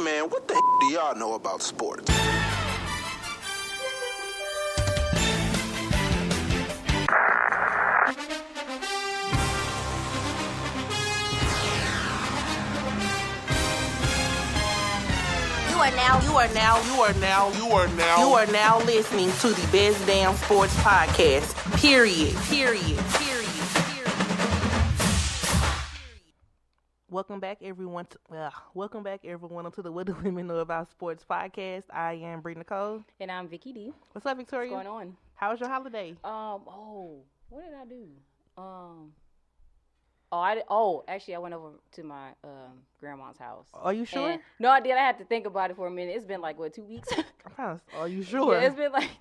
Man, what the do y'all know about sports? You are now listening to the Best Damn Sports Podcast. Period. Welcome back, everyone. To the What Do Women Know About Sports Podcast. I am Brie Nicole, and I'm Vicky D. What's up, Victoria? What's going on? How was your holiday? What did I do? Actually, I went over to my grandma's house. Are you sure? And, no, I did. I had to think about it for a minute. It's been like 2 weeks. Are you sure? Yeah, it's been like,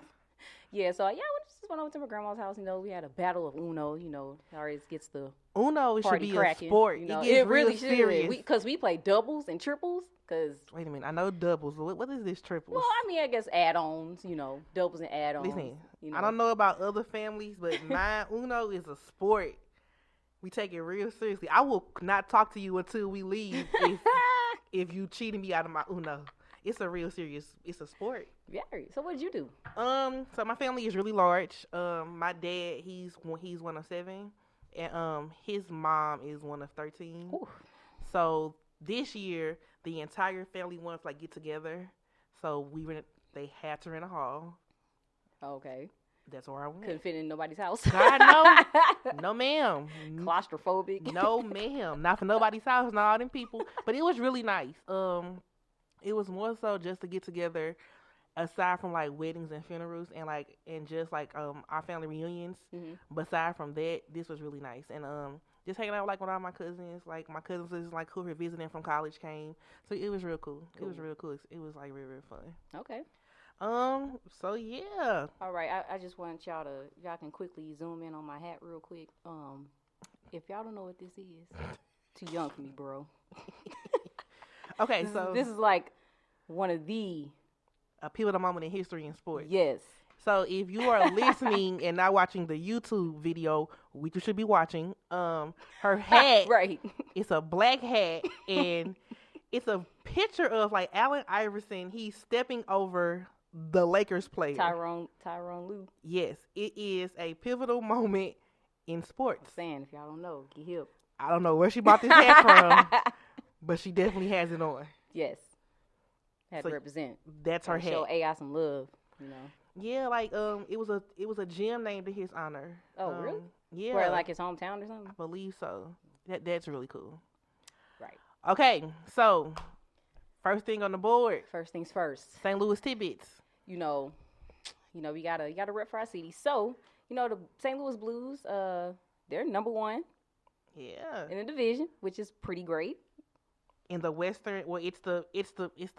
yeah. So I just went over to my grandma's house. You know, we had a battle of Uno. You know, always gets the Uno should be cracking. A sport. You know, it really serious. should. Because we play doubles and triples. Wait a minute, I know doubles. What is this triples? Well, I mean, I guess add-ons. You know, doubles and add-ons. Listen, you know. I don't know about other families, but mine Uno is a sport. We take it real seriously. I will not talk to you until we leave if you cheating me out of my Uno. It's a real serious. It's a sport. Very. So what did you do? So my family is really large. My dad, he's one of 7, and his mom is one of 13. Ooh. So this year, the entire family wanted to get together. So they had to rent a hall. Okay. That's where I went. Couldn't fit in nobody's house. God, no. No, ma'am. Claustrophobic. No, ma'am. Not for nobody's house, not all them people. But it was really nice. It was more so just to get together, aside from weddings and funerals and just our family reunions. Mm-hmm. But aside from that, this was really nice. And just hanging out with all my cousins. My cousins who were visiting from college came. So it was real cool. It was real cool. It was real, real fun. Okay. So yeah. All right. I just want y'all can quickly zoom in on my hat real quick. If y'all don't know what this is, too young for me, bro. Okay, this is one of a pivotal moment in history in sports. Yes. So if you are listening and not watching the YouTube video, which you should be watching, her hat, right? It's a black hat, and it's a picture of Allen Iverson. He's stepping over the Lakers player, Tyronn Lue. Yes, it is a pivotal moment in sports. I'm saying, if y'all don't know, get hip. I don't know where she bought this hat from, but she definitely has it on. Yes, had to represent. That's her hat. Show AI some love, you know. Yeah, it was a gym named in his honor. Oh, really? Yeah. Where his hometown or something? I believe so. That's really cool. Right. Okay, so first thing on the board. First things first. St. Louis Tidbits. You know, we gotta rep for our city. So, the St. Louis Blues, they're number 1. Yeah. In the division, which is pretty great. In the Western, it's the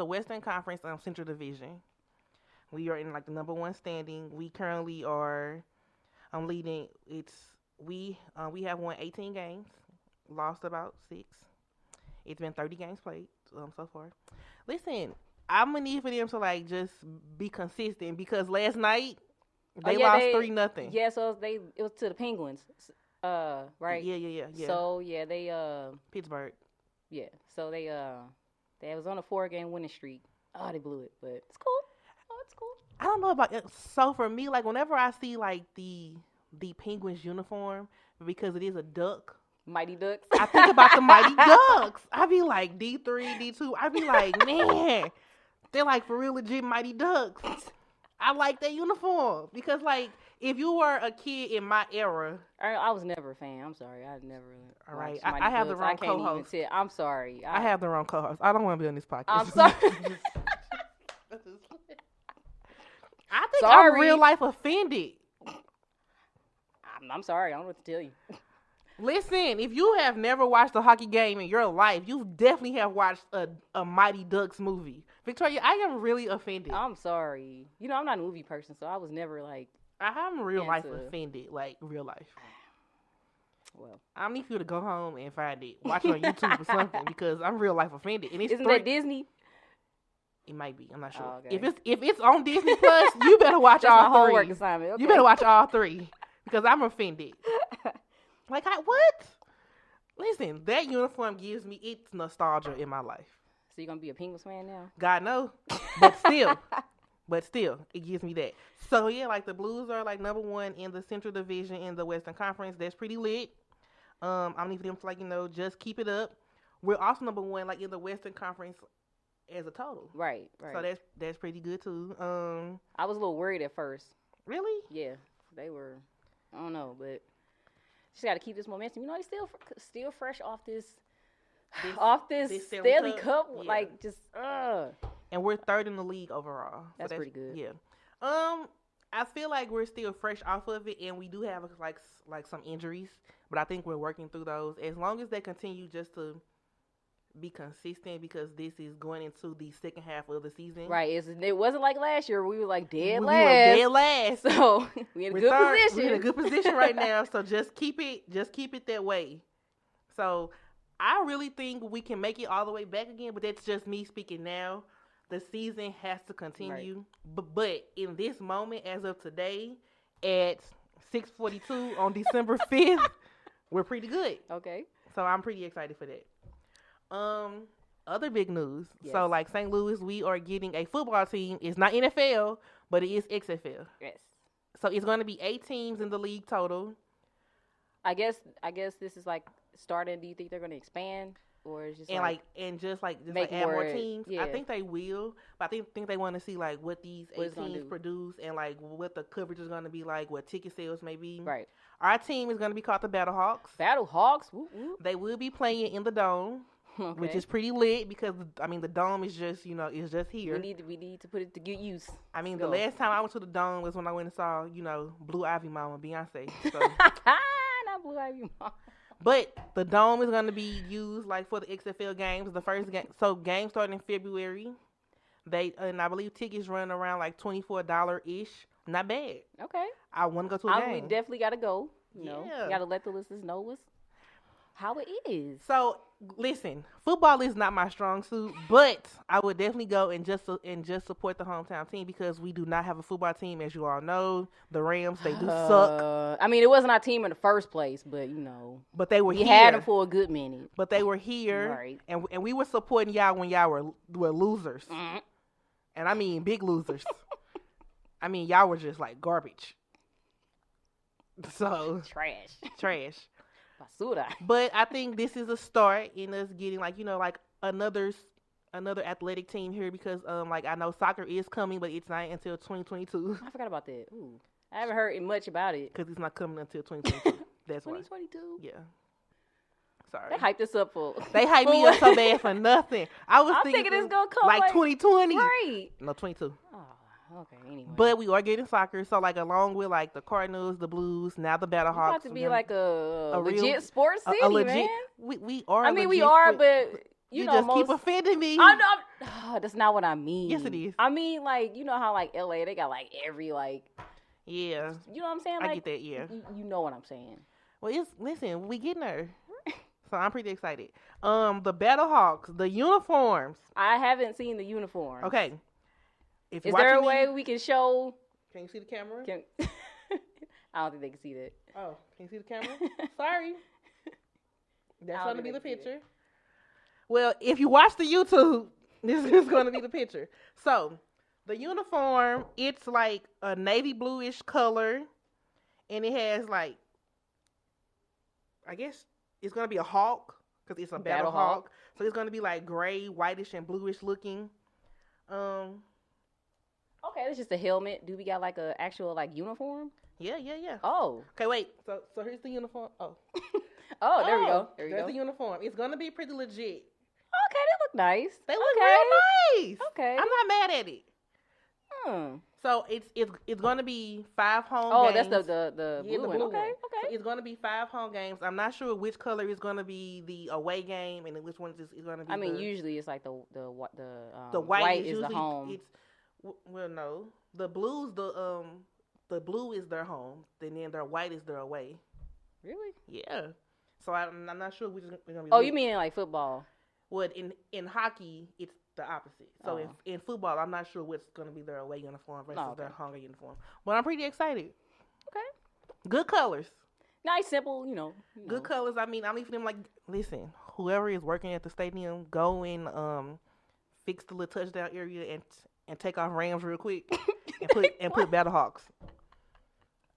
Western Conference Central Division. We are in the number 1 standing. We currently are leading. We have won 18 games, lost about 6. It's been 30 games played so far. Listen, I'm gonna need for them to just be consistent because last night they lost 3-0. Yeah, so it was to the Penguins, right? Yeah. So yeah, they Pittsburgh. Yeah, so they was on a 4-game winning streak. Oh, they blew it, but it's cool. Oh, it's cool. I don't know about it. So for me, whenever I see the Penguins uniform, because it is a duck. Mighty Ducks. I think about the Mighty Ducks. I be like D3, D2. I be like, man, they're for real legit Mighty Ducks. I like that uniform because if you were a kid in my era, I was never a fan. I'm sorry, I never. All right, I have the wrong co-host. I'm sorry. I have the wrong co-host. I don't want to be on this podcast. I'm sorry. I think I'm real life offended. I'm sorry. I don't know what to tell you. Listen, if you have never watched a hockey game in your life, you definitely have watched a Mighty Ducks movie. Victoria, I am really offended. I'm sorry. I'm not a movie person, so I was never I'm real life offended, real life. Well, I need you to go home and find it. Watch it on YouTube or something because I'm real life offended. And isn't that Disney? It might be. I'm not sure. Oh, okay. If it's on Disney Plus, you better watch That's all my 3. homework assignment. Okay. You better watch all 3 because I'm offended. What? Listen, that uniform gives me it's nostalgia in my life. So you're gonna be a Penguins fan now? God no, but still, it gives me that. So yeah, like the Blues are like number one in the Central Division in the Western Conference. That's pretty lit. I need for them to like just keep it up. We're also number one like in the Western Conference as a total. Right. So that's pretty good too. I was a little worried at first. Really? Yeah, they were. I don't know, but just got to keep this momentum. You know, they still fresh off this Stanley Cup. Yeah. Like just And we're third in the league overall. So that's pretty good. Yeah. I feel like we're still fresh off of it, and we do have like some injuries, but I think we're working through those. As long as they continue just to be consistent, because this is going into the second half of the season. Right. It wasn't like last year. We were like dead We last. were dead last. So we're in a good position. We're in a good position right now. So just keep it that way. So I really think we can make it all the way back again, but that's just me speaking now. The season has to continue. Right. But in this moment, as of today, at 6:42 on December 5th, we're pretty good. Okay. So I'm pretty excited for that. Other big news. Yes. So like St. Louis, we are getting a football team. It's not NFL, but it is XFL. Yes. So it's going to be 8 teams in the league total. I guess this is like starting. Do you think they're going to expand, or is just just add more teams? Yeah. I think they will, but I think they want to see like what these 8 teams produce and like what the coverage is going to be like, what ticket sales may be. Right. Our team is going to be called the Battlehawks. Battlehawks. Woo, woo. They will be playing in the Dome. Okay. Which is pretty lit because the Dome is just it's just here. We need to put it to good use. I mean, the last time I went to the Dome was when I went and saw Blue Ivy Mama Beyonce. So. Not Blue Ivy Mama. But the Dome is going to be used like for the XFL games. The first game, so games start in February. And I believe tickets run around like $24 ish. Not bad. Okay. I want to go to a game. We definitely got to go. You got to let the listeners know how it is. So listen, football is not my strong suit, but I would definitely go and just support the hometown team because we do not have a football team, as you all know. The Rams, they do suck. I mean, it wasn't our team in the first place, but But they were here. We had them for a good minute. But they were here, right? And we were supporting y'all when y'all were losers, and I mean big losers. I mean y'all were just like garbage. So trash. Basura. But I think this is a start in us getting like another athletic team here because I know soccer is coming, but it's not until 2022. I forgot about that. Ooh, I haven't heard much about it because it's not coming until 2022. That's 2022. Why. Yeah. Sorry. They hyped us up for. They hyped me up so bad for nothing. I'm thinking it's gonna come like 2020. Right. No, 22. Oh. Okay, anyway. But we are getting soccer, so like along with like the Cardinals, the Blues, now the Battlehawks. It's about to be like a legit sports city, man. We are. I mean, we are, but you just keep offending me. I know. That's not what I mean. Yes, it is. I mean, like how like LA, they got like every like. Yeah. You know what I'm saying? Like, I get that. Yeah. You know what I'm saying. Well, listen, we getting there. So I'm pretty excited. The Battlehawks, the uniforms. I haven't seen the uniforms. Okay. Is there a way we can show? Can you see the camera? I don't think they can see that. Oh, can you see the camera? Sorry. That's going to be the picture. Well, if you watch the YouTube, this is going to be the picture. So, the uniform, it's like a navy bluish color, and it has like, I guess it's going to be a hawk because it's a battle hawk. So, it's going to be like gray, whitish, and bluish looking. Okay, that's just a helmet. Do we got like a actual like uniform? Yeah. Oh. Okay, wait. So here's the uniform. Oh. There we go. There's the uniform. It's gonna be pretty legit. Okay, they look nice. They look real nice. Okay. I'm not mad at it. So it's gonna be 5 home games. Oh, that's the blue one. Blue okay. One. So it's gonna be 5 home games. I'm not sure which color is gonna be the away game and which one is gonna be. I mean, usually it's like the white is the home. Well, no, the Blues the blue is their home. Then their white is their away. Really? Yeah. So I'm not sure which is gonna be. Oh, you mean in like football? Well, in hockey, it's the opposite. So in football, I'm not sure what's going to be their away uniform versus their home uniform. But I'm pretty excited. Okay. Good colors. Nice, simple, Good colors. I mean, I'm even like, listen, whoever is working at the stadium, go and fix the little touchdown area and take off Rams real quick and put Battlehawks.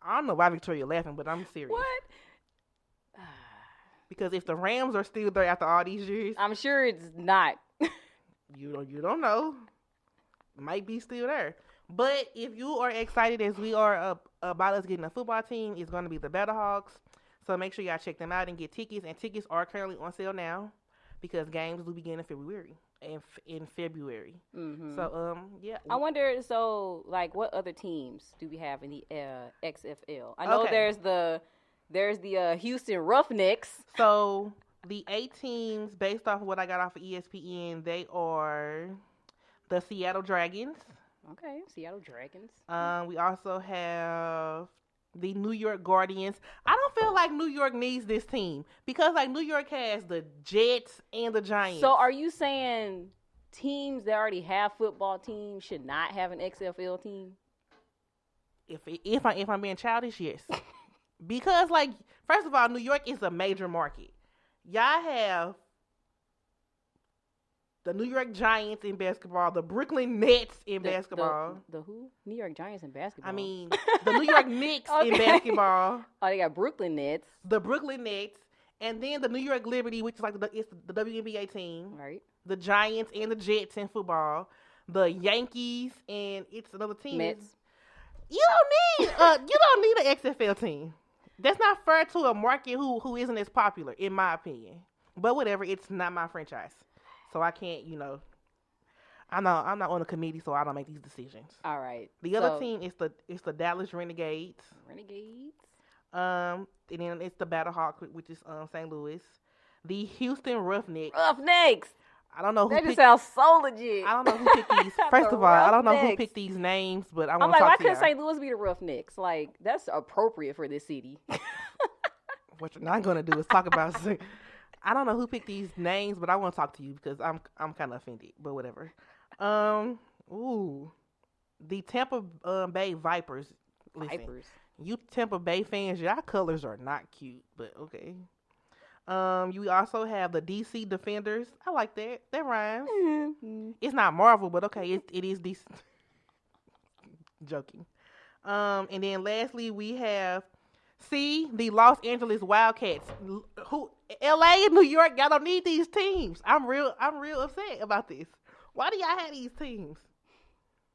I don't know why Victoria laughing, but I'm serious. What? Because if the Rams are still there after all these years, I'm sure it's not. you don't know. Might be still there. But if you are excited as we are about us getting a football team, it's going to be the Battlehawks. So make sure y'all check them out and get tickets. And tickets are currently on sale now because games will begin in February. Mm-hmm. So yeah. I wonder. So like, what other teams do we have in the XFL? I know there's the Houston Roughnecks. So the 8 teams, based off of what I got off of ESPN, they are the Seattle Dragons. Okay, Seattle Dragons. We also have the New York Guardians. I don't feel like New York needs this team because like New York has the Jets and the Giants. So are you saying teams that already have football teams should not have an XFL team? If I'm being childish, yes. Because like first of all, New York is a major market. Y'all have the New York Giants in basketball, the Brooklyn Nets in basketball. The who? New York Giants in basketball. I mean, the New York Knicks in basketball. Oh, they got Brooklyn Nets. The Brooklyn Nets. And then the New York Liberty, which is like it's the WNBA team. Right. The Giants and the Jets in football. The Yankees and it's another team. Mets. You don't need an XFL team. That's not fair to a market who isn't as popular, in my opinion. But whatever, it's not my franchise. So I can't, I'm not on a committee, so I don't make these decisions. All right. The other team is the Dallas Renegades. And then it's the Battlehawks, which is St. Louis. The Houston Roughnecks. I don't know who. That just sounds so legit. I don't know who picked these. First of all, I don't know who picked these names, but I'm like, why couldn't St. Louis be the Roughnecks? Like, that's appropriate for this city. What you're not gonna do is talk about. I don't know who picked these names, but I want to talk to you because I'm kind of offended. But whatever. The Tampa Bay Vipers. Listen, you Tampa Bay fans, y'all colors are not cute, but okay. You also have the DC Defenders. I like that. That rhymes. Mm-hmm. It's not Marvel, but okay, it is DC. Joking. And then lastly, we have the Los Angeles Wildcats. Who LA and New York, y'all don't need these teams. I'm real upset about this. Why do y'all have these teams?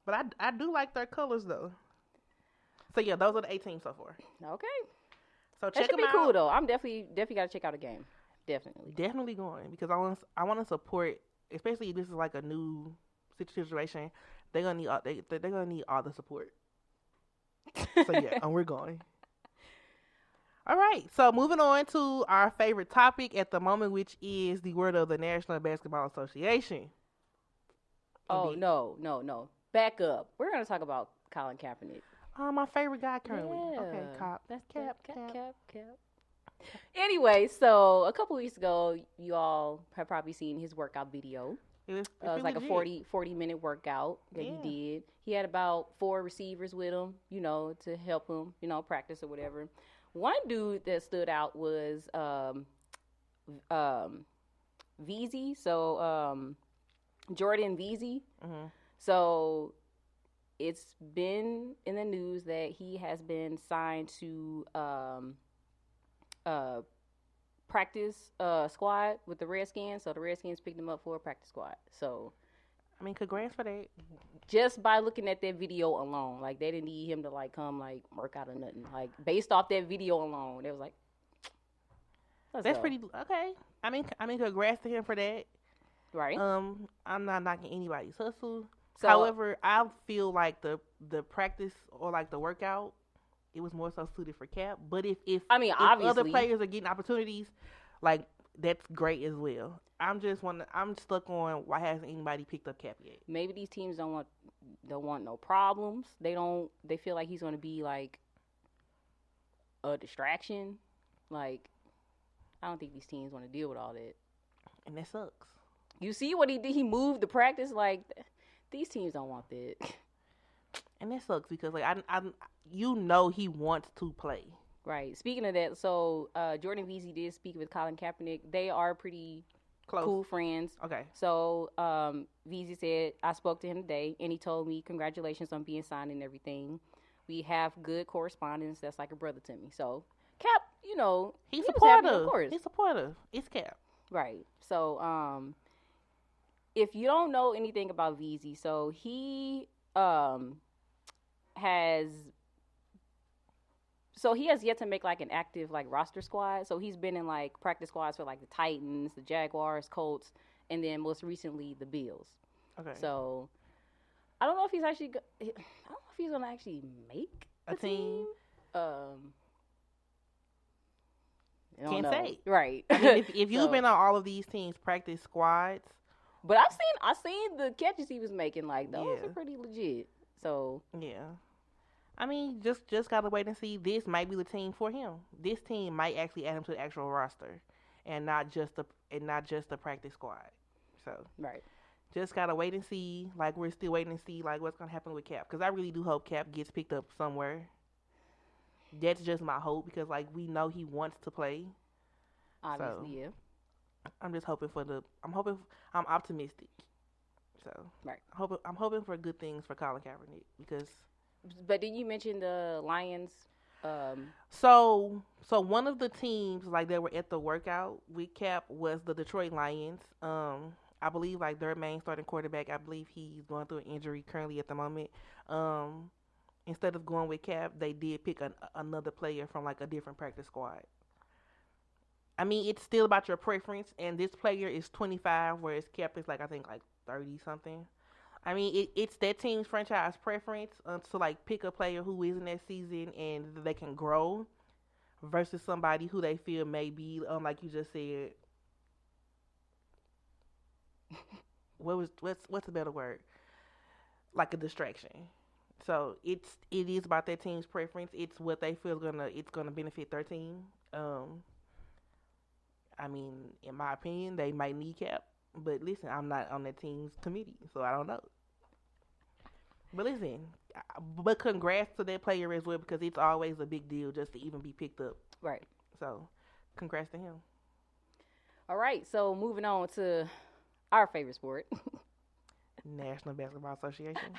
But I do like their colors though. So yeah, those are the 8 teams so far. Okay. So that should be cool though. I'm definitely gotta check out a game. Definitely going because I want to support, especially if this is like a new situation. They're gonna need all the support. So yeah, and we're going. All right, so moving on to our favorite topic at the moment, which is the word of the National Basketball Association. Oh, no. Back up. We're going to talk about Colin Kaepernick. My favorite guy currently. Yeah. Okay, That's Cap. Anyway, so a couple weeks ago, you all have probably seen his workout video. It was like legit. A 40-minute workout that he did. He had about 4 receivers with him, to help him, practice or whatever. One dude that stood out was Veazey. So Jordan Veazey. Mm-hmm. So it's been in the news that he has been signed to practice squad with the Redskins. So the Redskins picked him up for a practice squad. So I mean, congrats for that. Just by looking at that video alone, like they didn't need him to like come like work out or nothing. Like based off that video alone, it was like that's pretty okay. I mean, congrats to him for that. Right. I'm not knocking anybody's hustle. So, however, I feel like the practice or like the workout, it was more so suited for Cap. But if obviously other players are getting opportunities, like that's great as well. I'm stuck on why hasn't anybody picked up Cap yet? Maybe these teams don't want no problems. They feel like he's going to be like a distraction. Like I don't think these teams want to deal with all that. And that sucks. You see what he did? He moved the practice. Like these teams don't want that. And that sucks because like I he wants to play. Right. Speaking of that, so Jordan Veazey did speak with Colin Kaepernick. They are pretty cool friends. Okay. So VZ said, I spoke to him today, and he told me congratulations on being signed and everything. We have good correspondence. That's like a brother to me. So Cap, you know, he's supportive. Happy, of course. He's supportive. It's Cap. Right. So if you don't know anything about VZ, so he has yet to make like an active like roster squad. So he's been in like practice squads for like the Titans, the Jaguars, Colts, and then most recently the Bills. Okay. So I don't know if he's actually gonna actually make a team. Can't say. Right. I mean, if you've been on all of these teams' practice squads, but I seen the catches he was making. Like those are pretty legit. So yeah. I mean, just gotta wait and see. This might be the team for him. This team might actually add him to the actual roster, and not just the practice squad. So right, just gotta wait and see. Like we're still waiting to see like what's gonna happen with Cap, because I really do hope Cap gets picked up somewhere. That's just my hope, because like we know he wants to play. Obviously, yeah. I'm just hoping I'm optimistic. So right, I'm hoping for good things for Colin Kaepernick, because. But did you mention the Lions? So one of the teams like that were at the workout with Cap was the Detroit Lions. I believe like their main starting quarterback, I believe he's going through an injury currently at the moment. Instead of going with Cap, they did pick another player from like a different practice squad. I mean, it's still about your preference, and this player is 25, whereas Cap is like I think like 30 something. I mean, it's that team's franchise preference to like pick a player who is in that season and they can grow, versus somebody who they feel may be, like you just said. What's a better word? Like a distraction. So it is about that team's preference. It's what they feel it's gonna benefit their team. I mean, in my opinion, they might need Cap. But listen, I'm not on that team's committee, so I don't know. But listen, but congrats to that player as well, because it's always a big deal just to even be picked up. Right. So, congrats to him. All right, so moving on to our favorite sport. National Basketball Association.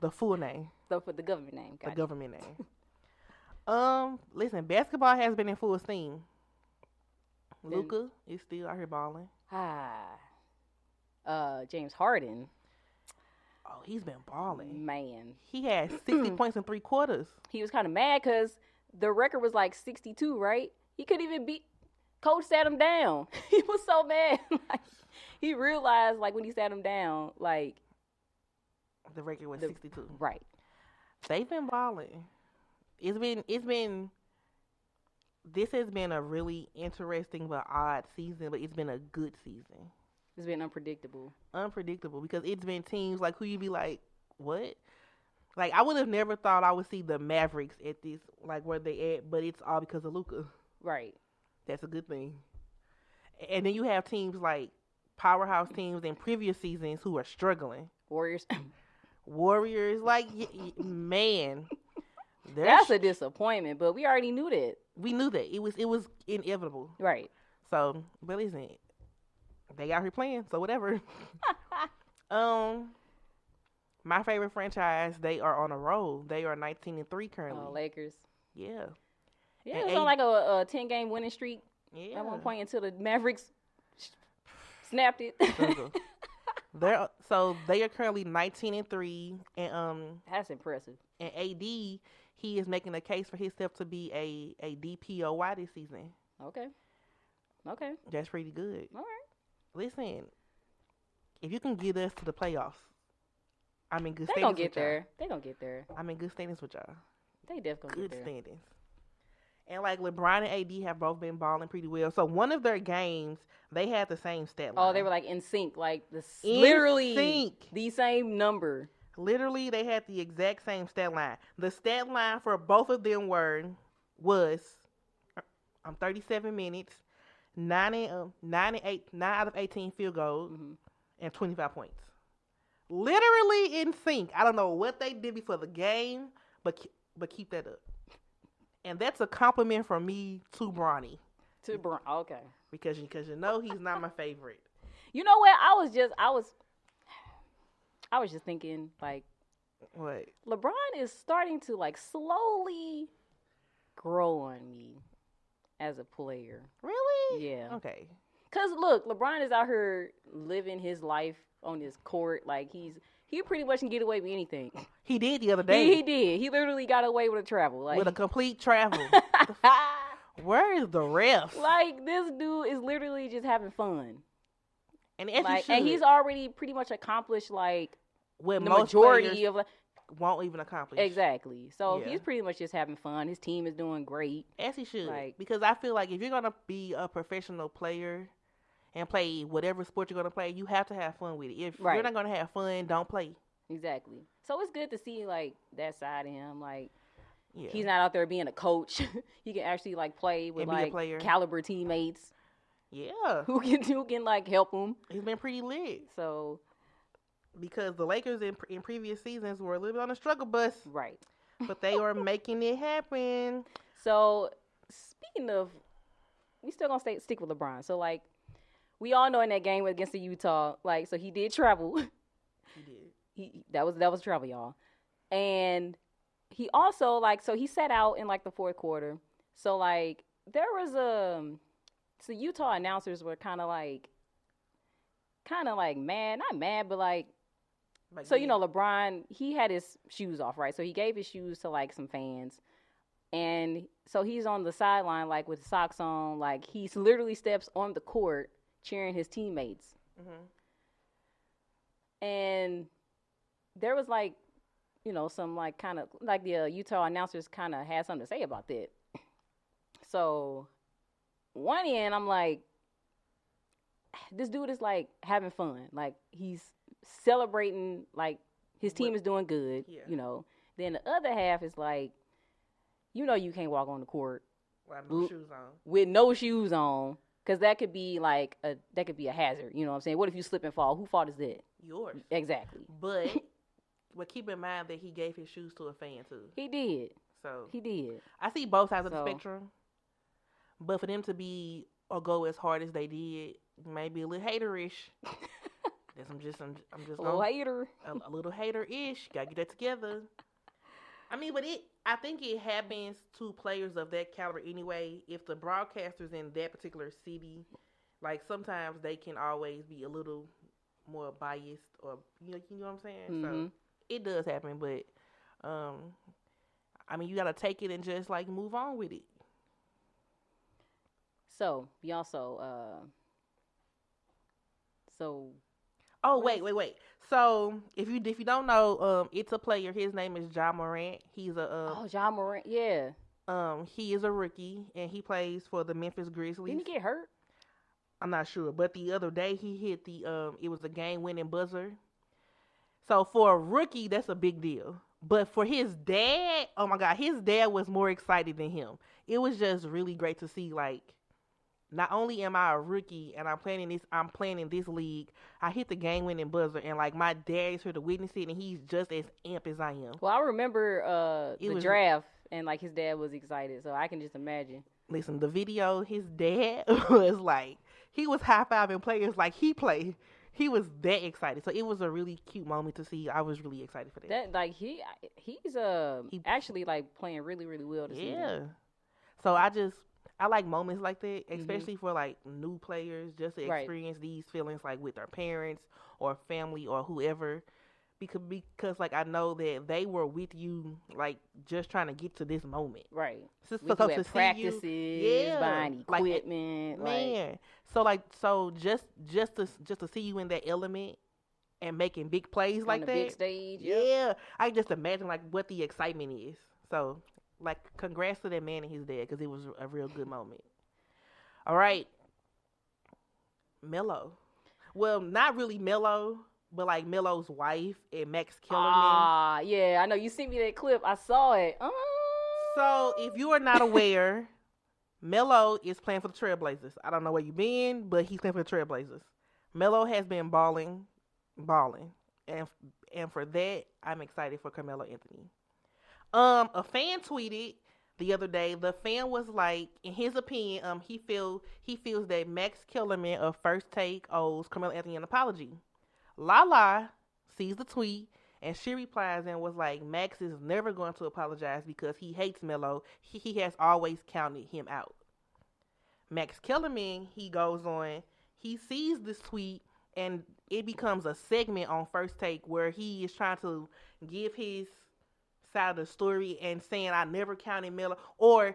The full name. So for the government name. The government name. Listen, basketball has been in full steam. Luka is still out here balling. James Harden. Oh, he's been balling. Man. He had 60 points in 3 quarters. He was kind of mad because the record was like 62, right? He couldn't even beat. Coach sat him down. He was so mad. Like, he realized, like, when he sat him down, like. The record was 62. Right. They've been balling. This has been a really interesting but odd season, but it's been a good season. It's been unpredictable. Unpredictable, because it's been teams like who you be like, what? Like, I would have never thought I would see the Mavericks at this, like where they at, but it's all because of Luka. Right. That's a good thing. And then you have teams like powerhouse teams in previous seasons who are struggling. Warriors, like, man. That's a disappointment, but we already knew that. We knew that. It was inevitable. Right. So, but listen, they out here playing, so whatever. My favorite franchise, they are on a roll. They are 19-3 currently. Oh, Lakers. Yeah. Yeah, it was on like a 10-game winning streak at one point until the Mavericks snapped it. They are currently 19-3, and that's impressive. And AD, he is making a case for himself to be a DPOY this season. Okay. That's pretty good. All right. Listen, if you can get us to the playoffs, I'm in good standings. They gonna get there. I'm in good standings with y'all. They definitely good get there. Standings. And like LeBron and AD have both been balling pretty well. So one of their games, they had the same stat line. Oh, they were like in sync, like literally the same number. Literally, they had the exact same stat line. The stat line for both of them was 37 minutes, 9 out of 18 field goals, and 25 points. Literally in sync. I don't know what they did before the game, but keep that up. And that's a compliment from me to Bronny. Okay. because you know he's not my favorite. You know what? I was just thinking, like, what? LeBron is starting to like slowly grow on me as a player. Really? Yeah. Okay. Cause look, LeBron is out here living his life on his court. Like he pretty much can get away with anything. He did the other day. He did. He literally got away with a travel. Like, with a complete travel. Where is the ref? Like, this dude is literally just having fun. And as like, you should. And he's already pretty much accomplished like what the most majority of like, won't even accomplish. Exactly. So yeah. He's pretty much just having fun. His team is doing great. As he should. Like, because I feel like if you're gonna be a professional player and play whatever sport you're gonna play, you have to have fun with it. If you're not gonna have fun, don't play. Exactly. So it's good to see like that side of him. Like, yeah. He's not out there being a coach. He can actually like play with like caliber teammates. Yeah. Who can like help him. He's been pretty lit. So because the Lakers in previous seasons were a little bit on a struggle bus. Right. But they are making it happen. So speaking of, we still gonna stick with LeBron. So like, we all know in that game against the Utah, like, so he did travel. He did. That was travel, y'all. And he also like, so he sat out in like the fourth quarter. So like there was so Utah announcers were kind of like mad, not mad, but like so you know LeBron, he had his shoes off, right? So he gave his shoes to like some fans, and so he's on the sideline like with socks on, like he literally steps on the court cheering his teammates. And there was like, you know, some like kind of like the Utah announcers kind of had something to say about that. So one end, I'm like, this dude is like having fun, like he's celebrating, like his team is doing good, you know. Then the other half is like, you know, you can't walk on the court with no shoes on. Because that could be like a hazard, you know what I'm saying? What if you slip and fall? Whose fault is that? Yours. Exactly. But keep in mind that he gave his shoes to a fan too. He did. So he did. I see both sides of the spectrum. But for them to be or go as hard as they did, maybe a little haterish. I'm just a little hater. A little hater-ish. Gotta get that together. I mean, but I think it happens to players of that caliber anyway. If the broadcasters in that particular city, like sometimes they can always be a little more biased, or you know what I'm saying. So it does happen, but I mean, you gotta take it and just like move on with it. So we also Oh wait. So if you don't know, it's a player. His name is Ja Morant. He's a Ja Morant, yeah. He is a rookie and he plays for the Memphis Grizzlies. Didn't he get hurt? I'm not sure, but the other day he hit it was a game-winning buzzer. So for a rookie, that's a big deal. But for his dad, oh my God, his dad was more excited than him. It was just really great to see, like, not only am I a rookie and I'm playing in this league, I hit the game-winning buzzer, and like my dad is here to witness it, and he's just as amped as I am. Well, I remember the draft, and like his dad was excited, so I can just imagine. Listen, the video, his dad was like, he was high-fiving players like he played. He was that excited, so it was a really cute moment to see. I was really excited for that. That like he's actually like playing really, really well this season. Yeah. So I like moments like that, especially for like new players, just to experience these feelings like with their parents or family or whoever, because like I know that they were with you, like just trying to get to this moment. Right. Just with you at practices, buying equipment, man. So just to see you in that element and making big plays like that, big stage. Yeah, I just imagine like what the excitement is. So. Like, congrats to that man and his dad, because it was a real good moment. All right. Melo. Well, not really Melo, but like Melo's wife and Max Kellerman. Yeah, I know. You sent me that clip. I saw it. So, if you are not aware, Melo is playing for the Trailblazers. I don't know where you've been, but he's playing for the Trailblazers. Melo has been balling. And for that, I'm excited for Carmelo Anthony. A fan tweeted, the other day. The fan was like, in his opinion, he feels that Max Kellerman of First Take owes Carmelo Anthony an apology. Lala sees the tweet and she replies and was like, Max is never going to apologize because he hates Melo. He has always counted him out. Max Kellerman, he goes on, he sees this tweet and it becomes a segment on First Take where he is trying to give his side of the story and saying I never counted Melo, or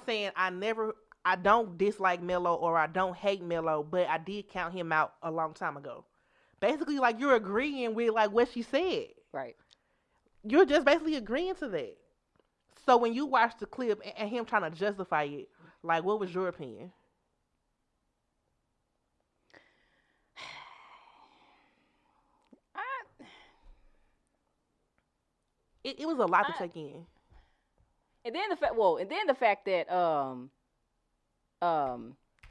saying I don't dislike Melo or I don't hate Melo, but I did count him out a long time ago. Basically, like, you're agreeing with like what she said. Right. You're just basically agreeing to that. So when you watch the clip and him trying to justify it, like, what was your opinion? It was a lot to take in. And then the fact that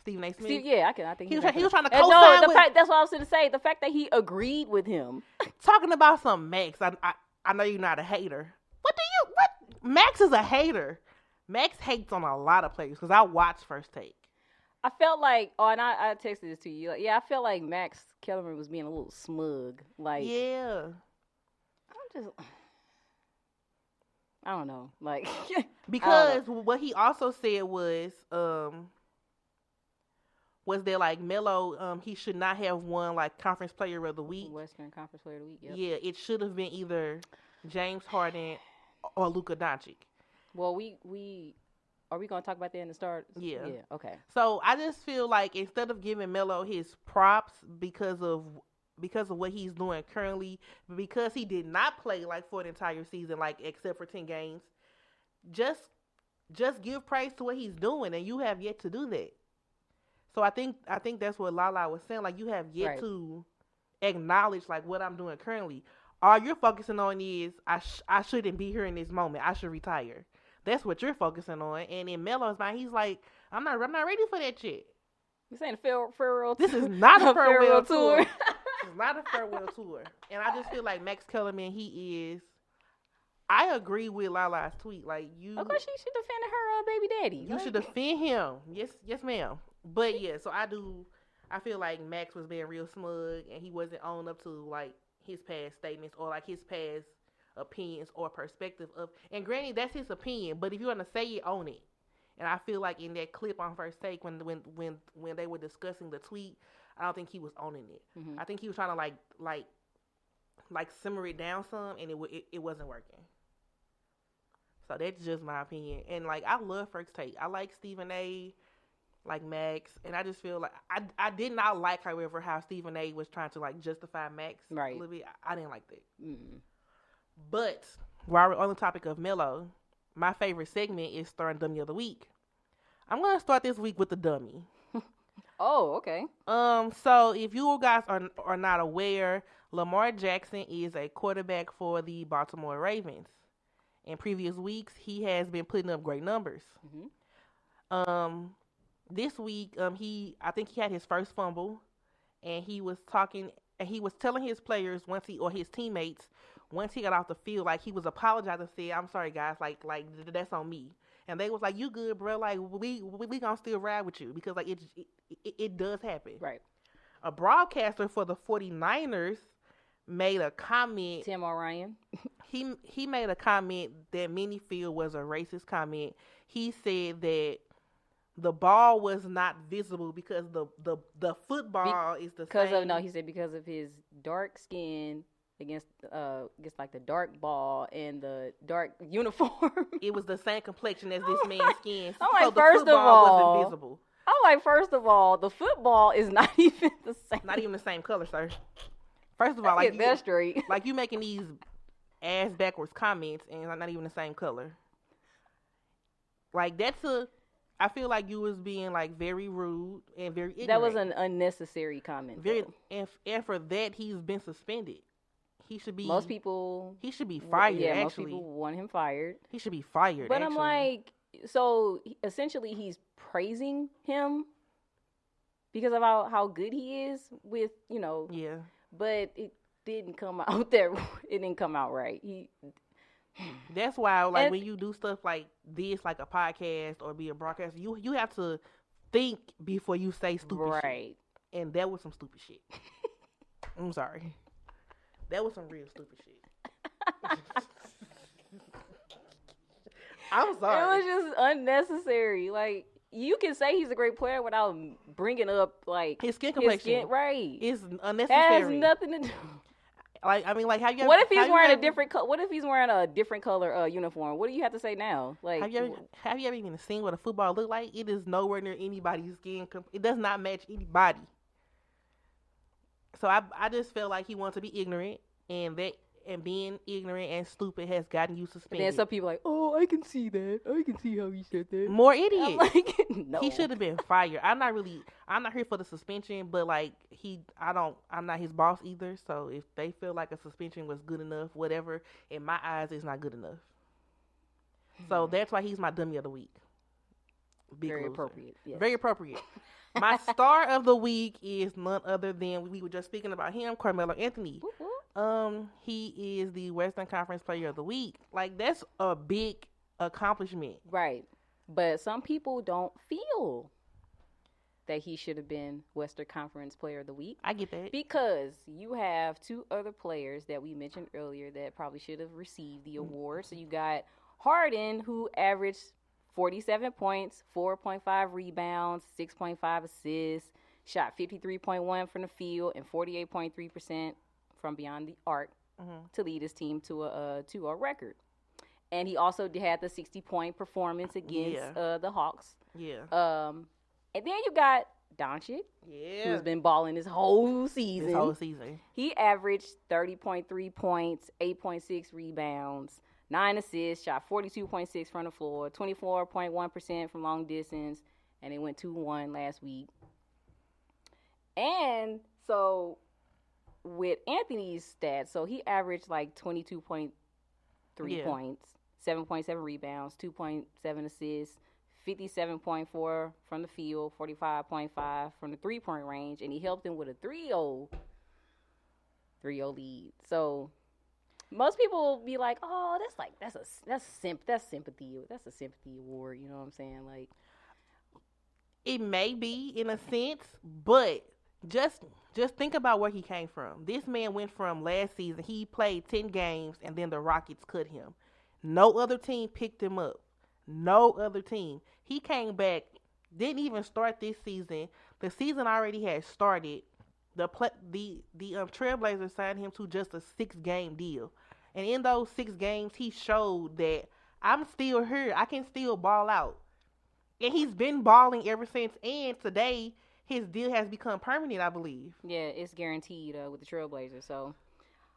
Stephen A. Smith. I think he was trying to co-sign with. That's what I was going to say. The fact that he agreed with him, talking about some Max. I know you're not a hater. What? Max is a hater. Max hates on a lot of players because I watched First Take. I felt like, and I texted this to you. Like, I felt like Max Kellerman was being a little smug. Like, yeah, I don't know, like because what he also said was that like Melo, he should not have won like Conference Player of the Week. Western Conference Player of the Week. Yep. Yeah, it should have been either James Harden or Luka Doncic. Well, are we gonna talk about that in the start? Yeah. Yeah. Okay. So I just feel like instead of giving Melo his props because of what he's doing currently, because he did not play like for the entire season, like except for 10 games, just give praise to what he's doing, and you have yet to do that. So I think that's what Lala was saying. Like, you have yet to acknowledge like what I'm doing currently. All you're focusing on is I shouldn't be here in this moment. I should retire. That's what you're focusing on. And in Melo's mind, he's like, I'm not ready for that shit. This ain't a farewell. This is not a farewell tour. It's not a farewell tour. And I just feel like Max Kellerman, he is. I agree with Lala's tweet. Like, you. Of course, she should defend her baby daddy. You should defend him. Yes, ma'am. But yeah, so I feel like Max was being real smug and he wasn't owning up to like his past statements or like his past opinions or perspective of. And granted, that's his opinion. But if you want to say it, own it. And I feel like in that clip on First Take, when they were discussing the tweet, I don't think he was owning it. Mm-hmm. I think he was trying to like simmer it down some, and it wasn't working. So that's just my opinion. And like, I love First Take. I like Stephen A. like Max, and I just feel like I did not like, however, how Stephen A. was trying to like justify Max a little bit. I didn't like that. Mm-hmm. But while we're on the topic of Melo, my favorite segment is Throwing Dummy of the Week. I'm gonna start this week with the dummy. Oh, okay. So if you guys are not aware, Lamar Jackson is a quarterback for the Baltimore Ravens. In previous weeks, he has been putting up great numbers. Mm-hmm. This week, I think he had his first fumble, and he was telling his players his teammates once he got off the field, like, he was apologizing, said, "I'm sorry, guys, like that's on me." And they was like, "You good, bro? Like, we gonna still ride with you," because like it does happen. Right. A broadcaster for the 49ers made a comment. Tim O'Ryan. He made a comment that many feel was a racist comment. He said that the ball was not visible because the football is the same. He said because of his dark skin against like the dark ball and the dark uniform. It was the same complexion as this man's skin. I'm like, so the football wasn't visible. I'm like, first of all, the football is not even the same. Not even the same color, sir. First of all, like, that's straight. Like, you making these ass backwards comments and not even the same color. Like, I feel like you was being like very rude and very ignorant. That was an unnecessary comment. And for that, he's been suspended. He should be. Most people. He should be fired. Yeah, actually. Most people want him fired. He should be fired. But actually. I'm like, so essentially, he's praising him because of how good he is with, Yeah. But it didn't come out there. It didn't come out right. That's why, like, when you do stuff like this, like a podcast or be a broadcaster, you have to think before you say stupid shit. And that was some stupid shit. I'm sorry. That was some real stupid shit. I'm sorry. It was just unnecessary. Like, you can say he's a great player without bringing up, like, his skin complexion. Right. It's unnecessary. It has nothing to do. Like, I mean, like, have you ever... What if he's wearing a different color uniform? What do you have to say now? Like, have you ever even seen what a football look like? It is nowhere near anybody's skin. It does not match anybody. So I just felt like he wanted to be ignorant, and being ignorant and stupid has gotten you suspended. And then some people like, oh, I can see that. I can see how he said that. More idiot. I'm like, no. He should have been fired. I'm not here for the suspension, but like I'm not his boss either. So if they feel like a suspension was good enough, whatever, in my eyes, it's not good enough. So that's why he's my dummy of the week. Very appropriate. Yes. Very appropriate. My star of the week is none other than, we were just speaking about him, Carmelo Anthony. He is the Western Conference Player of the Week. Like, that's a big accomplishment. Right. But some people don't feel that he should have been Western Conference Player of the Week. I get that. Because you have two other players that we mentioned earlier that probably should have received the award. So you got Harden, who averaged 47 points, 4.5 rebounds, 6.5 assists, shot 53.1% from the field and 48.3% from beyond the arc to lead his team to a record. And he also had the 60-point performance against the Hawks. Yeah. And then you got Doncic, who's been balling this whole season. He averaged 30.3 points, 8.6 rebounds, 9 assists, shot 42.6% from the floor, 24.1% from long distance, and they went 2-1 last week. And so with Anthony's stats, so he averaged like 22.3 points, 7.7 rebounds, 2.7 assists, 57.4 from the field, 45.5 from the three-point range, and he helped him with a 3-0 lead. So most people will be like, "Oh, that's a sympathy award." You know what I'm saying? Like, it may be in a sense, but just think about where he came from. This man went from last season. He played 10 games, and then the Rockets cut him. No other team picked him up. No other team. He came back. Didn't even start this season. The season already had started. The Trailblazers signed him to just a 6-game deal. And in those 6 games, he showed that I'm still here. I can still ball out. And he's been balling ever since. And today, his deal has become permanent, I believe. Yeah, it's guaranteed with the Trailblazers. So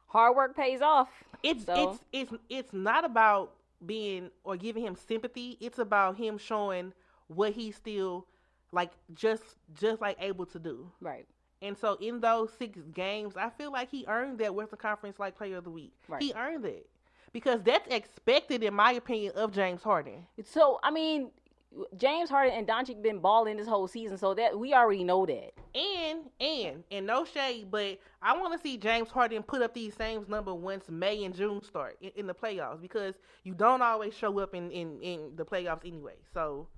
hard work pays off. It's not about being or giving him sympathy. It's about him showing what he's still like just like able to do. Right. And so in those 6 games, I feel like he earned that Western Conference like Player of the Week. Right. He earned it. Because that's expected, in my opinion, of James Harden. So, I mean, James Harden and Doncic been balling this whole season, so that we already know that. And no shade, but I want to see James Harden put up these same numbers once May and June start in the playoffs, because you don't always show up in the playoffs anyway. So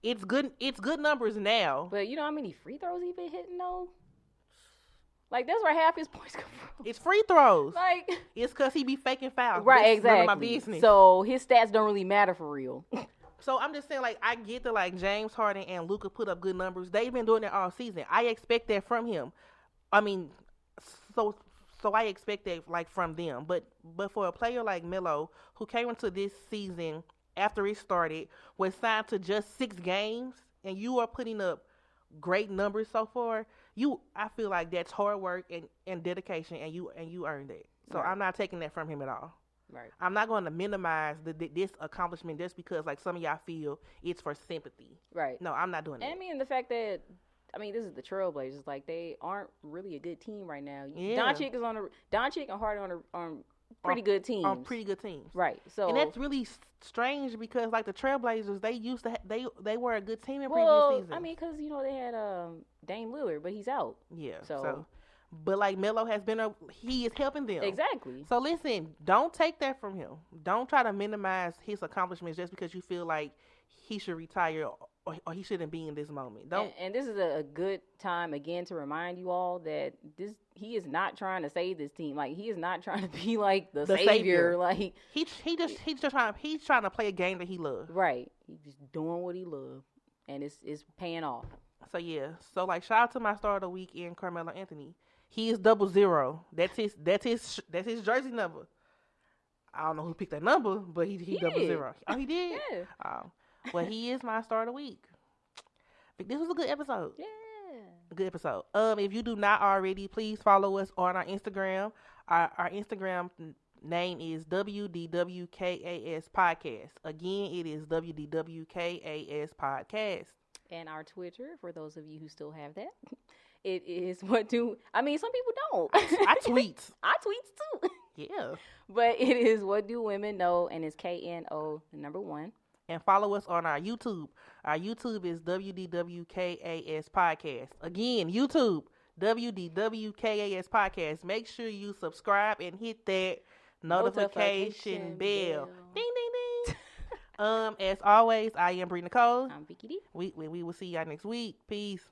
it's good numbers now. But you know how many free throws he been hitting though? Like, that's where half his points come from. It's free throws. Like, it's because he be faking fouls. Right, that's exactly. None of my business. So his stats don't really matter for real. So I'm just saying, like, I get that, like, James Harden and Luka put up good numbers. They've been doing that all season. I expect that from him. I mean, so I expect that, like, from them. But for a player like Melo, who came into this season after it started, was signed to just 6 games, and you are putting up great numbers so far, I feel like that's hard work and dedication, and you earned it. So right. I'm not taking that from him at all. Right. I'm not going to minimize this accomplishment just because, like, some of y'all feel it's for sympathy. Right. No, I'm not doing that. And I mean, the fact that, this is the Trailblazers. Like, they aren't really a good team right now. Yeah. Doncic and Harden on pretty good teams. On pretty good teams. Right. So, and that's really strange because, like, the Trailblazers, they were a good team in previous seasons. I mean, because, they had Dame Lillard, but he's out. Yeah. So But like Melo has been, he is helping them. Exactly. So listen, don't take that from him. Don't try to minimize his accomplishments just because you feel like he should retire or he shouldn't be in this moment. Don't. And this is a good time again to remind you all that he is not trying to save this team. Like he is not trying to be like the savior. Like he's trying to play a game that he loves. Right. He's just doing what he loves, and it's paying off. So yeah. So like shout out to my star of the week in Carmelo Anthony. He is 00. That's his jersey number. I don't know who picked that number, but he 00. Oh, he did. Yeah. Oh. Well, he is my star of the week. This was a good episode. Yeah. A good episode. If you do not already, please follow us on our Instagram. Our Instagram name is WDWKAS Podcast. Again, it is WDWKAS Podcast. And our Twitter, for those of you who still have that, it is some people don't. I tweet. I tweet too. Yeah. But it is What Do Women Know, and it's KNO, the number 1. And follow us on our YouTube. Our YouTube is WDWKAS Podcast. Again, YouTube, WDWKAS Podcast. Make sure you subscribe and hit that notification bell. Ding, ding, ding. As always, I am Bree Nicole. I'm Vicky D. We will see y'all next week. Peace.